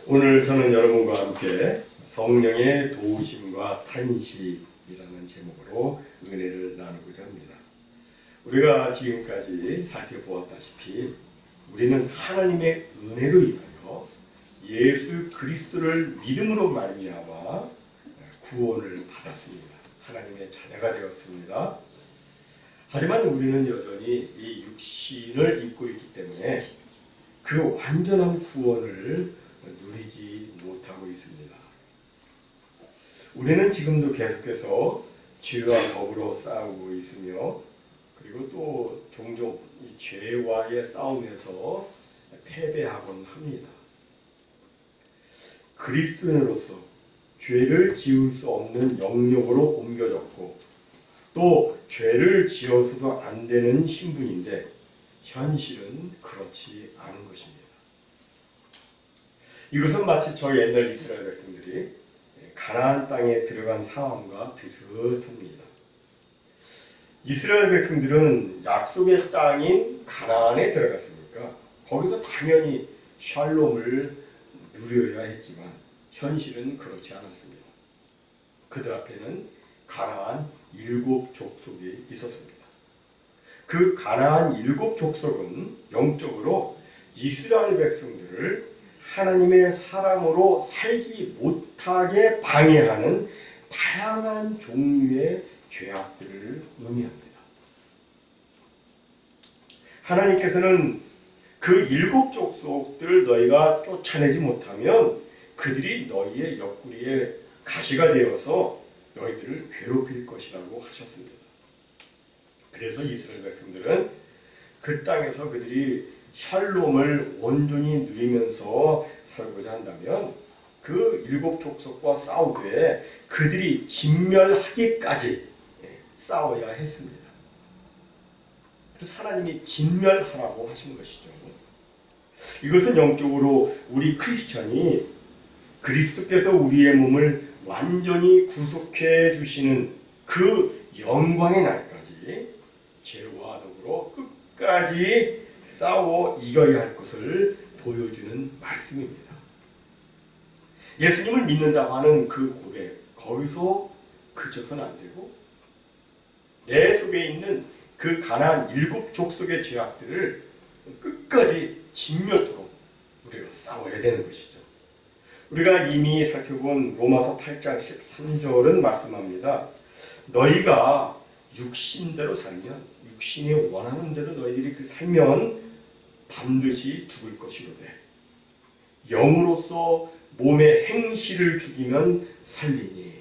오늘 저는 여러분과 함께 성령의 도우심과 탄식이라는 제목으로 은혜를 나누고자 합니다. 우리가 지금까지 살펴보았다시피 우리는 하나님의 은혜로 인하여 예수 그리스도를 믿음으로 말미암아 구원을 받았습니다. 하나님의 자녀가 되었습니다. 하지만 우리는 여전히 이 육신을 입고 있기 때문에 그 완전한 구원을 누리지 못하고 있습니다. 우리는 지금도 계속해서 죄와 더불어 싸우고 있으며 그리고 또 종종 이 죄와의 싸움에서 패배하곤 합니다. 그리스도인으로서 죄를 지을 수 없는 영역으로 옮겨졌고 또 죄를 지어서도 안 되는 신분인데 현실은 그렇지 않은 것입니다. 이것은 마치 저 옛날 이스라엘 백성들이 가나안 땅에 들어간 상황과 비슷합니다. 이스라엘 백성들은 약속의 땅인 가나안에 들어갔으니까 거기서 당연히 샬롬을 누려야 했지만 현실은 그렇지 않았습니다. 그들 앞에는 가나안 7 족속이 있었습니다. 그 가나안 7 족속은 영적으로 이스라엘 백성들을 하나님의 사람으로 살지 못하게 방해하는 다양한 종류의 죄악들을 의미합니다. 하나님께서는 그 7 족속들을 너희가 쫓아내지 못하면 그들이 너희의 옆구리에 가시가 되어서 너희들을 괴롭힐 것이라고 하셨습니다. 그래서 이스라엘 백성들은 그 땅에서 그들이 샬롬을 온전히 누리면서 살고자 한다면 그 7 족속과 싸우되 그들이 진멸하기까지 싸워야 했습니다. 그래서 하나님이 진멸하라고 하신 것이죠. 이것은 영적으로 우리 크리스천이 그리스도께서 우리의 몸을 완전히 구속해 주시는 그 영광의 날까지 죄와 더불어 끝까지 싸워 이겨야 할 것을 보여주는 말씀입니다. 예수님을 믿는다고 하는 그 고백, 거기서 그쳐서는 안 되고 내 속에 있는 그 가나안 7 족속의 죄악들을 끝까지 진멸토록 우리가 싸워야 되는 것이죠. 우리가 이미 살펴본 로마서 8장 13절은 말씀합니다. 너희가 육신대로 살면 육신이 원하는 대로 너희들이 살면 반드시 죽을 것이로되 영으로서 몸의 행실을 죽이면 살리니.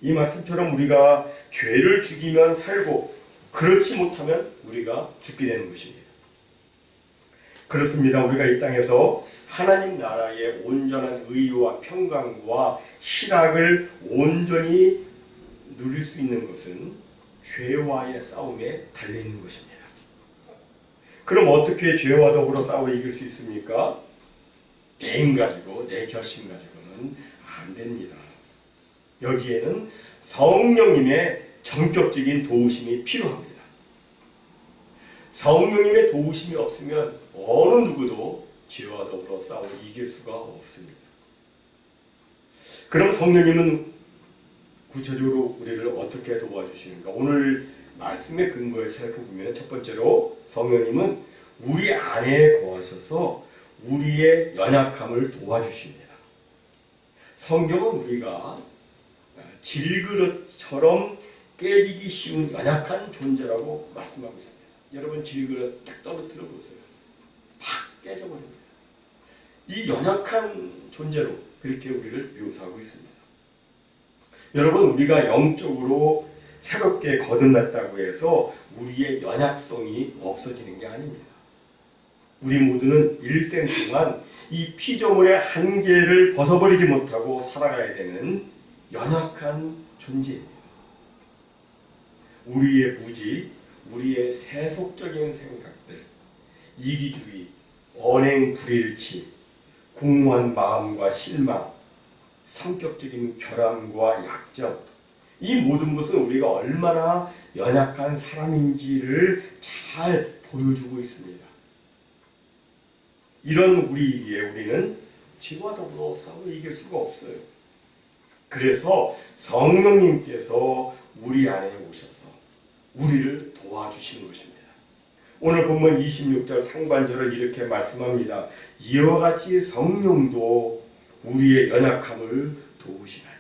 이 말씀처럼 우리가 죄를 죽이면 살고 그렇지 못하면 우리가 죽게 되는 것입니다. 그렇습니다. 우리가 이 땅에서 하나님 나라의 온전한 의와 평강과 희락을 온전히 누릴 수 있는 것은 죄와의 싸움에 달려있는 것입니다. 그럼 어떻게 죄와 더불어 싸워 이길 수 있습니까? 개인 가지고 내 결심 가지고는 안 됩니다. 여기에는 성령님의 전격적인 도우심이 필요합니다. 성령님의 도우심이 없으면 어느 누구도 죄와 더불어 싸워 이길 수가 없습니다. 그럼 성령님은 구체적으로 우리를 어떻게 도와주시는가? 오늘 말씀의 근거에 살펴보면 첫 번째로 성령님은 우리 안에 거하셔서 우리의 연약함을 도와주십니다. 성경은 우리가 질그릇처럼 깨지기 쉬운 연약한 존재라고 말씀하고 있습니다. 여러분 질그릇 딱 떨어뜨려 보세요. 팍 깨져버립니다. 이 연약한 존재로 그렇게 우리를 묘사하고 있습니다. 여러분 우리가 영적으로 새롭게 거듭났다고 해서 우리의 연약성이 없어지는 게 아닙니다. 우리 모두는 일생 동안 이 피조물의 한계를 벗어버리지 못하고 살아가야 되는 연약한 존재입니다. 우리의 무지, 우리의 세속적인 생각들, 이기주의, 언행 불일치, 공허한 마음과 실망, 성격적인 결함과 약점, 이 모든 것은 우리가 얼마나 연약한 사람인지를 잘 보여주고 있습니다. 이런 우리에게 우리는 죄와 더불어 싸워 이길 수가 없어요. 그래서 성령님께서 우리 안에 오셔서 우리를 도와주시는 것입니다. 오늘 본문 26절 상반절은 이렇게 말씀합니다. 이와 같이 성령도 우리의 연약함을 도우시나니.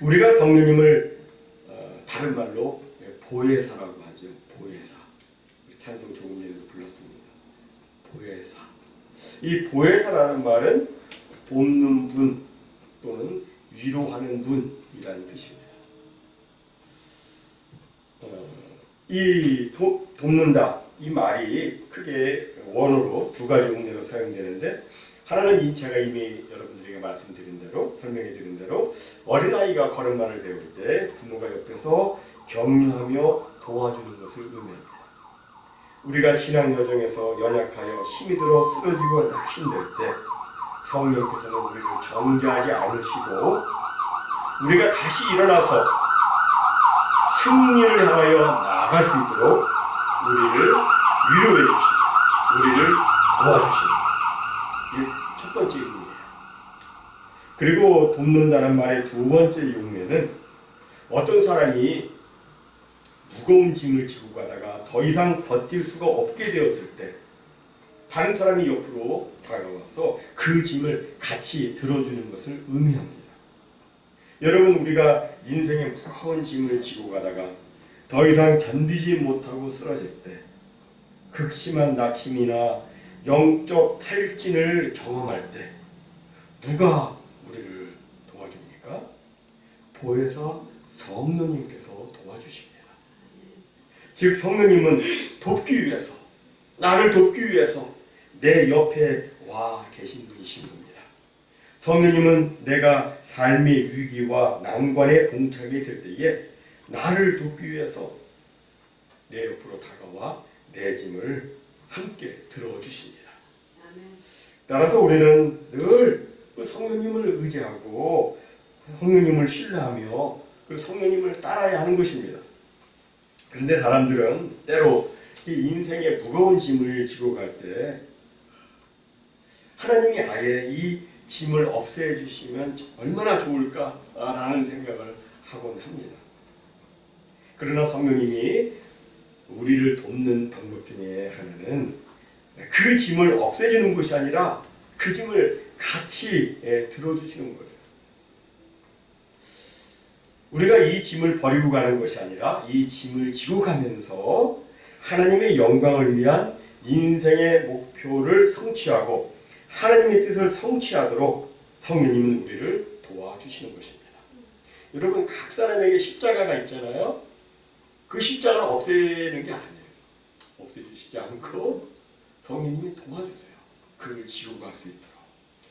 우리가 성령님을 다른 말로 보혜사라고 하죠. 보혜사. 찬송 조금 전에도 불렀습니다. 보혜사. 이 보혜사라는 말은 돕는 분 또는 위로하는 분이라는 뜻입니다. 이 돕는다 이 말이 크게 원어로 두 가지 의미로 사용되는데, 하나는 제가 이미 여러분들에게 말씀드린 대로 설명해 드린 대로 어린아이가 걸음마를 배울 때 부모가 옆에서 격려하며 도와주는 것을 의미합니다. 우리가 신앙 여정에서 연약하여 힘이 들어 쓰러지고 낙심될 때 성령께서는 우리를 정죄하지 않으시고 우리가 다시 일어나서 승리를 향하여 나아갈 수 있도록 우리를 위로해 주시고 우리를 도와주시는 이게 첫 번째 의미예요. 그리고 돕는다는 말의 두 번째 용례는 어떤 사람이 무거운 짐을 지고 가다가 더 이상 버틸 수가 없게 되었을 때 다른 사람이 옆으로 다가와서 그 짐을 같이 들어주는 것을 의미합니다. 여러분, 우리가 인생의 무거운 짐을 지고 가다가 더 이상 견디지 못하고 쓰러질 때, 극심한 낙심이나 영적 탈진을 경험할 때 누가 우리를 도와줍니까? 보혜사 성령님께서 도와주십니다. 즉 성령님은 돕기 위해서, 나를 돕기 위해서 내 옆에 와 계신 분이신 겁니다. 성령님은 내가 삶의 위기와 난관에 봉착해 있을 때에 나를 돕기 위해서 내 옆으로 다가와 내 짐을 함께 들어주십니다. 따라서 우리는 늘 성령님을 의지하고 성령님을 신뢰하며 그 성령님을 따라야 하는 것입니다. 그런데 사람들은 때로 이 인생의 무거운 짐을 지고 갈 때 하나님이 아예 이 짐을 없애 주시면 얼마나 좋을까라는 생각을 하곤 합니다. 그러나 성령님이 우리를 돕는 방법 중에 하나는 그 짐을 없애주는 것이 아니라 그 짐을 같이 들어주시는 거예요. 우리가 이 짐을 버리고 가는 것이 아니라 이 짐을 지고 가면서 하나님의 영광을 위한 인생의 목표를 성취하고 하나님의 뜻을 성취하도록 성령님은 우리를 도와주시는 것입니다. 여러분, 각 사람에게 십자가가 있잖아요. 그 십자가를 없애는 게 아니에요. 없애주시지 않고 성령님이 도와주세요. 그걸 지고 갈 수 있도록.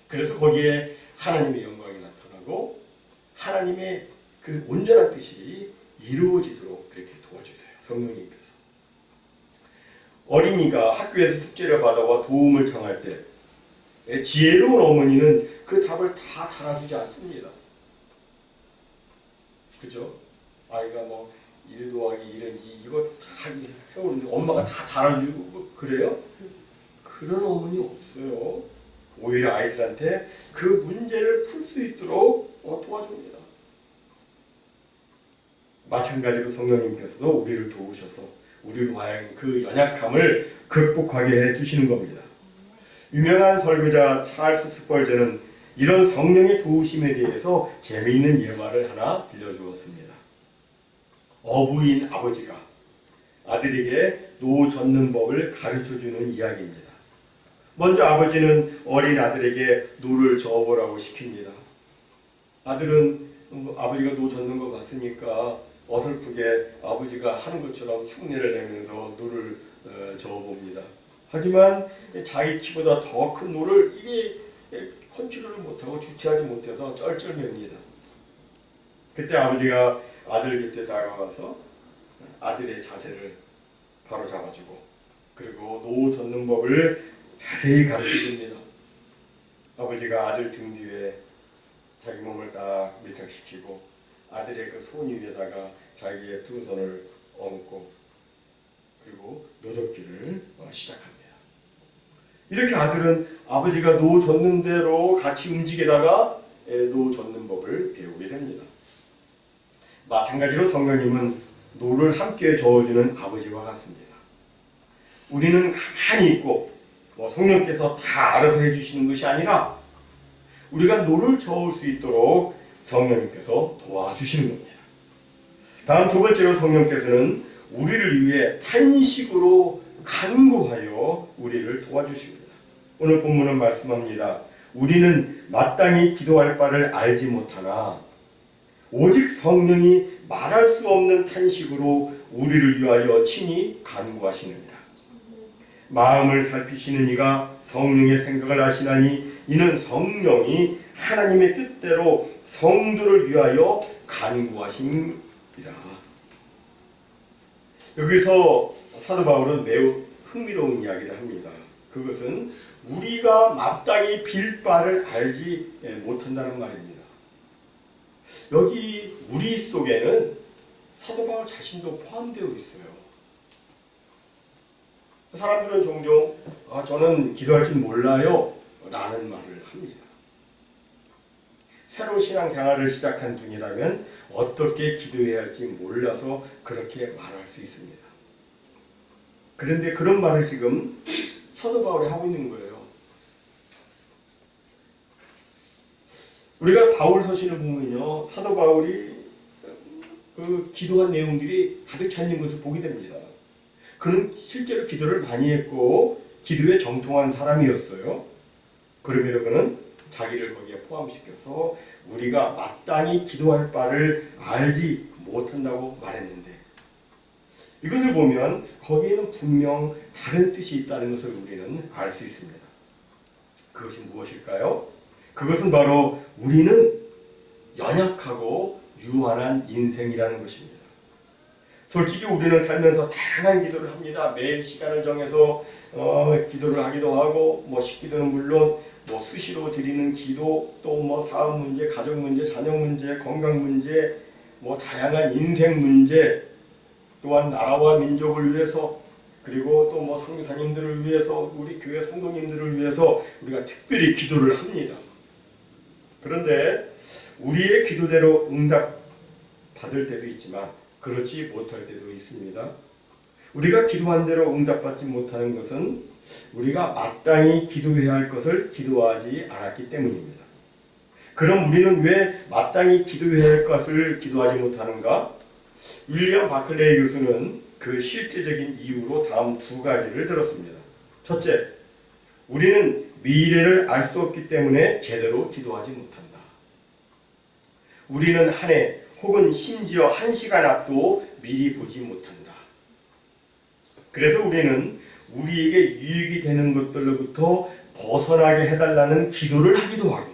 그래서 거기에 하나님의 영광이 나타나고 하나님의 그 온전한 뜻이 이루어지도록 그렇게 도와주세요. 성령님께서. 어린이가 학교에서 숙제를 받아와 도움을 청할 때 지혜로운 어머니는 그 답을 다 달아주지 않습니다. 그죠? 아이가 뭐 1 더하기 1은 2 이거 다 해오는데 엄마가 다 달아주고 그래요? 그런 어머니 없어요. 오히려 아이들한테 그 문제를 풀 수 있도록 도와줍니다. 마찬가지로 성령님께서도 우리를 도우셔서 우리로 하여금 그 연약함을 극복하게 해주시는 겁니다. 유명한 설교자 찰스 스펄전은 이런 성령의 도우심에 대해서 재미있는 예화를 하나 들려주었습니다. 어부인 아버지가 아들에게 노 젓는 법을 가르쳐주는 이야기입니다. 먼저 아버지는 어린 아들에게 노를 저어보라고 시킵니다. 아들은 아버지가 노 젓는 거 봤으니까 어설프게 아버지가 하는 것처럼 흉내를 내면서 노를 저어봅니다. 하지만 자기 키보다 더 큰 노를 이게 컨트롤을 못하고 주체하지 못해서 쩔쩔맵니다. 그때 아버지가 아들 곁에 다가와서 아들의 자세를 바로 잡아주고 그리고 노 젓는 법을 자세히 가르쳐줍니다. 아버지가 아들 등 뒤에 자기 몸을 딱 밀착시키고 아들의 그 손 위에다가 자기의 두 손을 얹고 그리고 노젓기를 시작합니다. 이렇게 아들은 아버지가 노 젓는 대로 같이 움직이다가 노 젓는 법을 배우게 됩니다. 마찬가지로 성령님은 노를 함께 저어주는 아버지와 같습니다. 우리는 가만히 있고 성령께서 다 알아서 해주시는 것이 아니라 우리가 노를 저을 수 있도록 성령님께서 도와주시는 겁니다. 다음 두 번째로 성령께서는 우리를 위해 탄식으로 간구하여 우리를 도와주십니다. 오늘 본문은 말씀합니다. 우리는 마땅히 기도할 바를 알지 못하나 오직 성령이 말할 수 없는 탄식으로 우리를 위하여 친히 간구하시느니라. 마음을 살피시는 이가 성령의 생각을 아시나니 이는 성령이 하나님의 뜻대로 성도를 위하여 간구하심이라. 여기서 사도 바울은 매우 흥미로운 이야기를 합니다. 그것은 우리가 마땅히 빌 바를 알지 못한다는 말입니다. 여기 우리 속에는 사도 바울 자신도 포함되어 있어요. 사람들은 종종 저는 기도할 줄 몰라요 라는 말을 합니다. 새로 신앙생활을 시작한 중이라면 어떻게 기도해야 할지 몰라서 그렇게 말할 수 있습니다. 그런데 그런 말을 지금 사도 바울이 하고 있는 거예요. 우리가 바울 서신을 보면요, 사도 바울이 그 기도한 내용들이 가득 차 있는 것을 보게 됩니다. 그는 실제로 기도를 많이 했고 기도에 정통한 사람이었어요. 그럼에도 그는 자기를 거기에 포함시켜서 우리가 마땅히 기도할 바를 알지 못한다고 말했는데, 이것을 보면 거기에는 분명 다른 뜻이 있다는 것을 우리는 알 수 있습니다. 그것이 무엇일까요? 그것은 바로 우리는 연약하고 유한한 인생이라는 것입니다. 솔직히 우리는 살면서 다양한 기도를 합니다. 매일 시간을 정해서 기도를 하기도 하고, 식기도는 물론 수시로 드리는 기도, 또 사업 문제, 가족 문제, 자녀 문제, 건강 문제, 다양한 인생 문제, 또한 나라와 민족을 위해서, 그리고 또 선교사님들을 위해서, 우리 교회 성도님들을 위해서 우리가 특별히 기도를 합니다. 그런데 우리의 기도대로 응답 받을 때도 있지만 그렇지 못할 때도 있습니다. 우리가 기도한 대로 응답받지 못하는 것은 우리가 마땅히 기도해야 할 것을 기도하지 않았기 때문입니다. 그럼 우리는 왜 마땅히 기도해야 할 것을 기도하지 못하는가? 윌리엄 바클레이 교수는 그 실제적인 이유로 다음 두 가지를 들었습니다. 첫째, 우리는 미래를 알 수 없기 때문에 제대로 기도하지 못한다. 우리는 한 해 혹은 심지어 1시간 앞도 미리 보지 못한다. 그래서 우리는 우리에게 유익이 되는 것들로부터 벗어나게 해달라는 기도를 하기도 하고,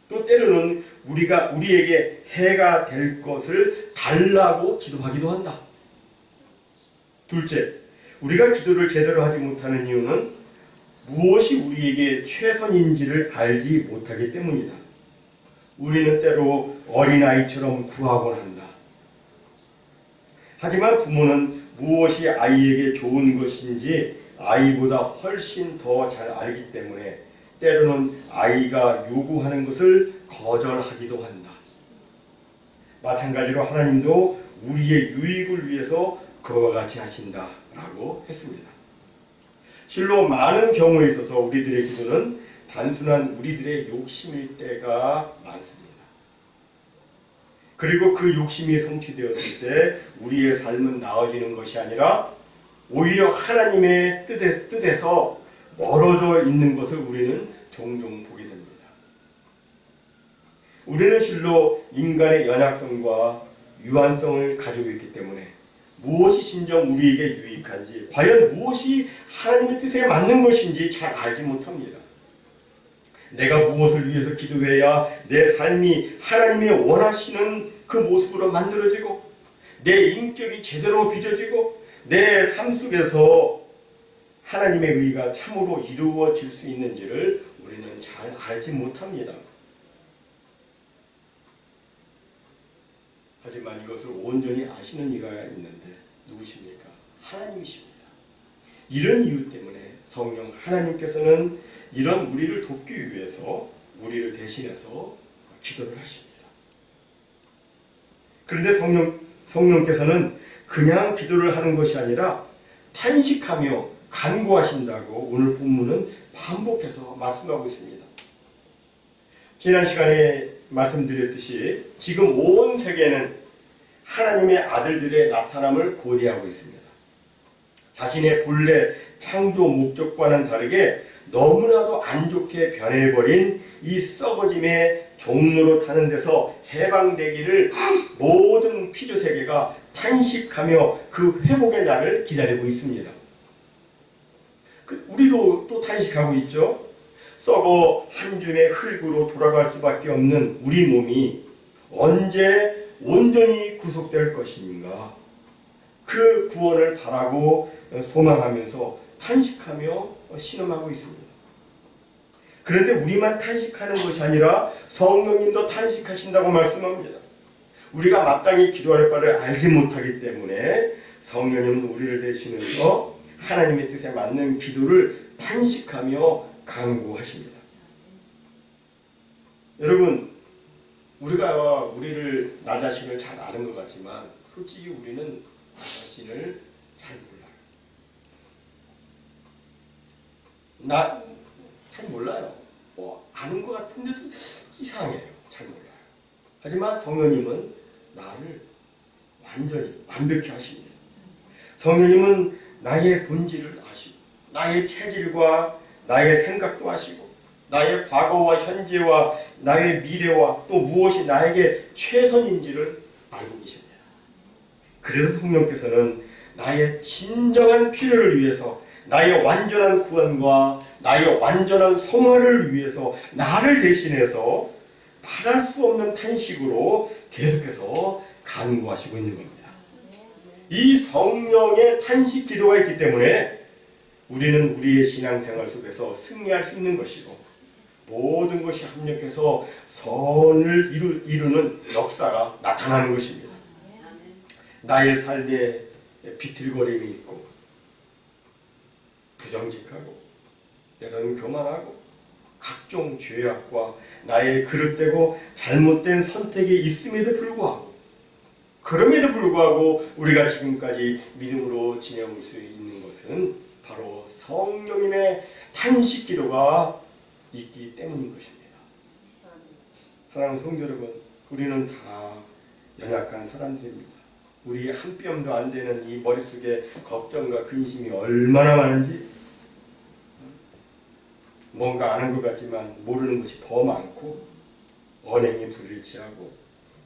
또 때로는 우리에게 해가 될 것을 달라고 기도하기도 한다. 둘째, 우리가 기도를 제대로 하지 못하는 이유는 무엇이 우리에게 최선인지를 알지 못하기 때문이다. 우리는 때로 어린아이처럼 구하곤 한다. 하지만 부모는 무엇이 아이에게 좋은 것인지 아이보다 훨씬 더 잘 알기 때문에 때로는 아이가 요구하는 것을 거절하기도 한다. 마찬가지로 하나님도 우리의 유익을 위해서 그와 같이 하신다라고 했습니다. 실로 많은 경우에 있어서 우리들의 기도는 단순한 우리들의 욕심일 때가 많습니다. 그리고 그 욕심이 성취되었을 때 우리의 삶은 나아지는 것이 아니라 오히려 하나님의 뜻에서 멀어져 있는 것을 우리는 종종 보게 됩니다. 우리는 실로 인간의 연약성과 유한성을 가지고 있기 때문에 무엇이 진정 우리에게 유익한지, 과연 무엇이 하나님의 뜻에 맞는 것인지 잘 알지 못합니다. 내가 무엇을 위해서 기도해야 내 삶이 하나님이 원하시는 그 모습으로 만들어지고 내 인격이 제대로 빚어지고 내 삶 속에서 하나님의 의가 참으로 이루어질 수 있는지를 우리는 잘 알지 못합니다. 하지만 이것을 온전히 아시는 이가 있는데 누구십니까? 하나님이십니다. 이런 이유 때문에 성령 하나님께서는 이런 우리를 돕기 위해서 우리를 대신해서 기도를 하십니다. 그런데 성령께서는 그냥 기도를 하는 것이 아니라 탄식하며 간구하신다고 오늘 본문은 반복해서 말씀하고 있습니다. 지난 시간에 말씀드렸듯이 지금 온 세계는 하나님의 아들들의 나타남을 고대하고 있습니다. 자신의 본래 창조 목적과는 다르게 너무나도 안 좋게 변해버린 이 썩어짐의 종로로 타는 데서 해방되기를 모든 피조 세계가 탄식하며 그 회복의 날을 기다리고 있습니다. 우리도 또 탄식하고 있죠. 썩어 한 줌의 흙으로 돌아갈 수밖에 없는 우리 몸이 언제 온전히 구속될 것인가, 그 구원을 바라고 소망하면서 탄식하며 신음하고 있습니다. 그런데 우리만 탄식하는 것이 아니라 성령님도 탄식하신다고 말씀합니다. 우리가 마땅히 기도할 바를 알지 못하기 때문에 성령님은 우리를 대신해서 하나님의 뜻에 맞는 기도를 탄식하며 간구하십니다. 여러분, 우리가 우리를 나 자신을 잘 아는 것 같지만 솔직히 우리는 나 자신을 잘 몰라요. 잘 몰라요. 아는 것 같은데도 이상해요. 잘 몰라요. 하지만 성령님은 나를 완전히 완벽히 하십니다. 성령님은 나의 본질을 아시고 나의 체질과 나의 생각도 아시고 나의 과거와 현재와 나의 미래와 또 무엇이 나에게 최선인지를 알고 계십니다. 그래서 성령께서는 나의 진정한 필요를 위해서, 나의 완전한 구원과 나의 완전한 성화를 위해서 나를 대신해서 말할 수 없는 탄식으로 계속해서 간구하시고 있는 겁니다. 이 성령의 탄식 기도가 있기 때문에 우리는 우리의 신앙생활 속에서 승리할 수 있는 것이고 모든 것이 합력해서 선을 이루는 역사가 나타나는 것입니다. 나의 삶에 비틀거림이 있고 부정직하고 때로는 교만하고 각종 죄악과 나의 그릇되고 잘못된 선택이 있음에도 불구하고 우리가 지금까지 믿음으로 지내올 수 있는 것은 바로 성령님의 탄식 기도가 있기 때문인 것입니다. 사랑하는 성도 여러분, 우리는 다 연약한 사람들입니다. 우리 한 뼘도 안 되는 이 머릿속에 걱정과 근심이 얼마나 많은지, 뭔가 아는 것 같지만 모르는 것이 더 많고, 언행이 불일치하고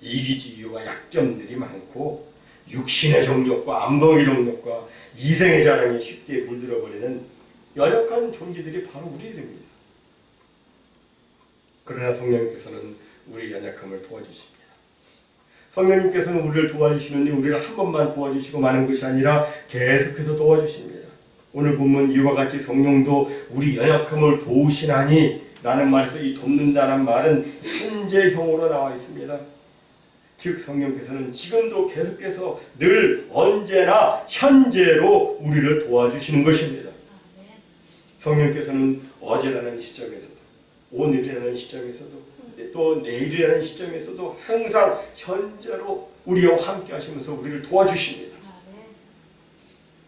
이기주의와 약점들이 많고, 육신의 정욕과 안목의 정욕과 이생의 자랑에 쉽게 물들어버리는 연약한 존재들이 바로 우리들입니다. 그러나 성령님께서는 우리 연약함을 도와주십니다. 성령님께서는 우리를 도와주시는데 우리를 한 번만 도와주시고 마는 것이 아니라 계속해서 도와주십니다. 오늘 보면 이와 같이 성령도 우리 연약함을 도우시나니 라는 말에서 이 돕는다는 말은 현재형으로 나와 있습니다. 즉 성령께서는 지금도 계속해서 늘 언제나 현재로 우리를 도와주시는 것입니다. 성령께서는 어제라는 시점에서도 오늘이라는 시점에서도 또 내일이라는 시점에서도 항상 현재로 우리와 함께 하시면서 우리를 도와주십니다.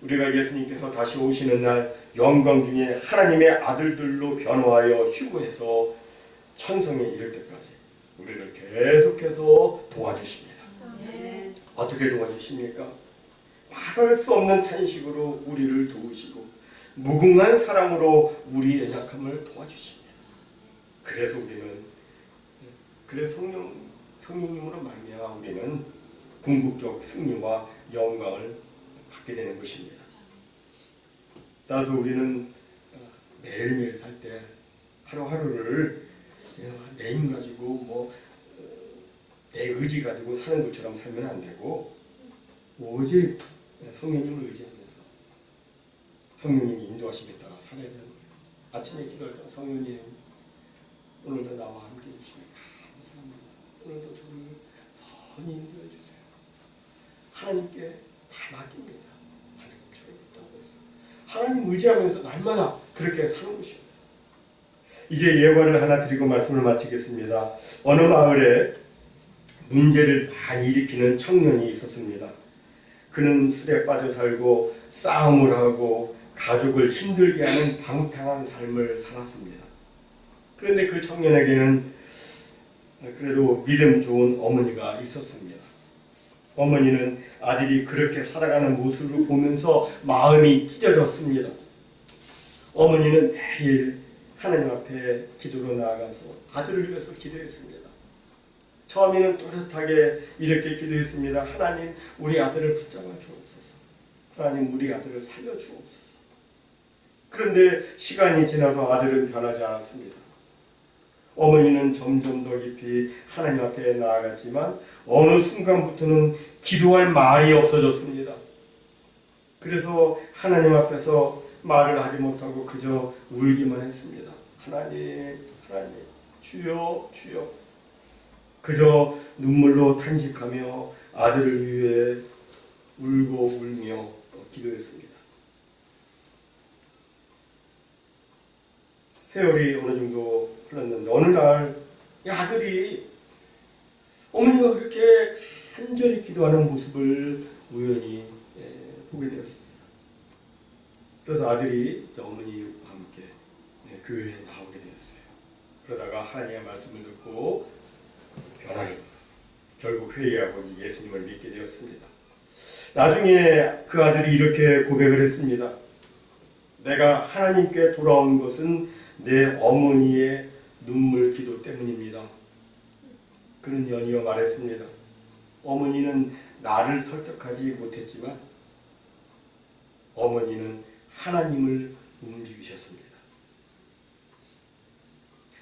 우리가 예수님께서 다시 오시는 날 영광 중에 하나님의 아들들로 변화하여 휴거해서 천성에 이를 때까지 우리를 계속해서 도와주십니다. 어떻게 도와주십니까? 말할 수 없는 탄식으로 우리를 도우시고 무궁한 사랑으로 우리의 연약함을 도와주십니다. 그래서 성령님으로 말미암아 우리는 궁극적 승리와 영광을 갖게 되는 것입니다. 따라서 우리는 매일매일 살 때 하루하루를 내 힘 가지고 내 의지 가지고 사는 것처럼 살면 안 되고 오직 성령님을 의지하면서 성령님이 인도하심에 따라 살아야 되는 거예요. 아침에 기도할 때 성령님 오늘도 나와 함께 해주시니 감사합니다. 오늘도 저를 선히 인도해 주세요. 하나님께 다 맡깁니다. 하나님 저를 붙잡고 있어요. 하나님 의지하면서 날마다 그렇게 사는 것입니다. 이제 예화를 하나 드리고 말씀을 마치겠습니다. 어느 마을에 문제를 많이 일으키는 청년이 있었습니다. 그는 술에 빠져 살고 싸움을 하고 가족을 힘들게 하는 방탕한 삶을 살았습니다. 그런데 그 청년에게는 그래도 믿음 좋은 어머니가 있었습니다. 어머니는 아들이 그렇게 살아가는 모습을 보면서 마음이 찢어졌습니다. 어머니는 매일 하나님 앞에 기도로 나아가서 아들을 위해서 기도했습니다. 처음에는 또렷하게 이렇게 기도했습니다. 하나님, 우리 아들을 붙잡아 주옵소서. 하나님, 우리 아들을 살려 주옵소서. 그런데 시간이 지나도 아들은 변하지 않았습니다. 어머니는 점점 더 깊이 하나님 앞에 나아갔지만 어느 순간부터는 기도할 말이 없어졌습니다. 그래서 하나님 앞에서 말을 하지 못하고 그저 울기만 했습니다. 하나님, 하나님, 주여, 주여. 그저 눈물로 탄식하며 아들을 위해 울고 울며 기도했습니다. 세월이 어느 정도 흘렀는데 어느 날 이 아들이 어머니가 그렇게 간절히 기도하는 모습을 우연히 보게 되었습니다. 그래서 아들이 어머니와 함께 교회에 나오게 되었어요. 그러다가 하나님의 말씀을 듣고 변화를 결국 회개하고 예수님을 믿게 되었습니다. 나중에 그 아들이 이렇게 고백을 했습니다. 내가 하나님께 돌아온 것은 내 어머니의 눈물 기도 때문입니다. 그는 연이어 말했습니다. 어머니는 나를 설득하지 못했지만 어머니는 하나님을 움직이셨습니다.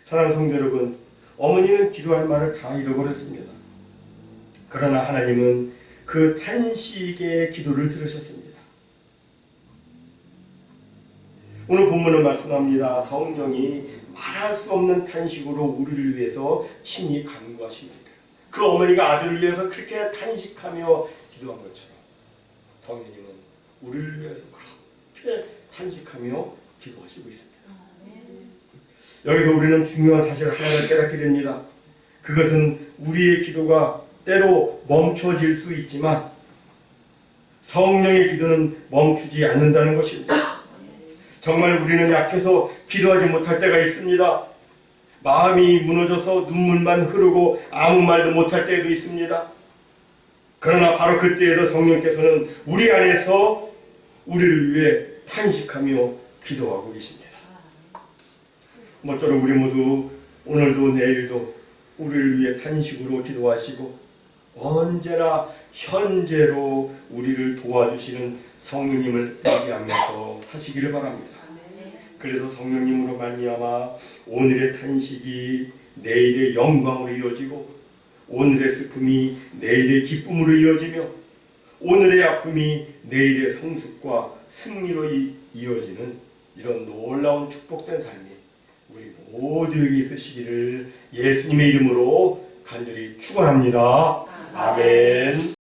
사랑하는 성도 여러분, 어머니는 기도할 말을 다 잃어버렸습니다. 그러나 하나님은 그 탄식의 기도를 들으셨습니다. 오늘 본문은 말씀합니다. 성령이 말할 수 없는 탄식으로 우리를 위해서 친히 간구하십니다. 그 어머니가 아들을 위해서 그렇게 탄식하며 기도한 것처럼 성령님은 우리를 위해서 그렇게 탄식하며 기도하시고 있습니다. 여기서 우리는 중요한 사실 하나를 깨닫게 됩니다. 그것은 우리의 기도가 때로 멈춰질 수 있지만 성령의 기도는 멈추지 않는다는 것입니다. 정말 우리는 약해서 기도하지 못할 때가 있습니다. 마음이 무너져서 눈물만 흐르고 아무 말도 못할 때도 있습니다. 그러나 바로 그때에도 성령께서는 우리 안에서 우리를 위해 탄식하며 기도하고 계십니다. 모쪼록 우리 모두 오늘도 내일도 우리를 위해 탄식으로 기도하시고 언제나 현재로 우리를 도와주시는 성령님을 의지하면서 사시기를 바랍니다. 그래서 성령님으로 말미암아 오늘의 탄식이 내일의 영광으로 이어지고 오늘의 슬픔이 내일의 기쁨으로 이어지며 오늘의 아픔이 내일의 성숙과 승리로 이어지는 이런 놀라운 축복된 삶이 우리 모두에게 있으시기를 예수님의 이름으로 간절히 축원합니다. 아멘.